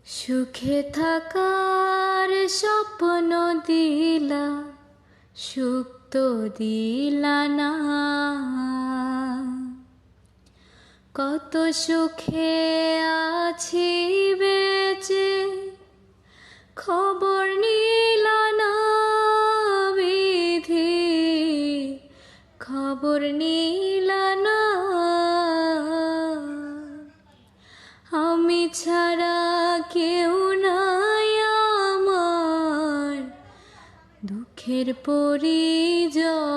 সুখে থাকার স্বপ্ন দিলা, সুখ তো দিলা না। কত সুখে আছি বেঁচে, খবর নিলা না বিধি, খবর নিলা না। আমি ছাড়া কেউ নাই আমার, দুঃখের পরিজন।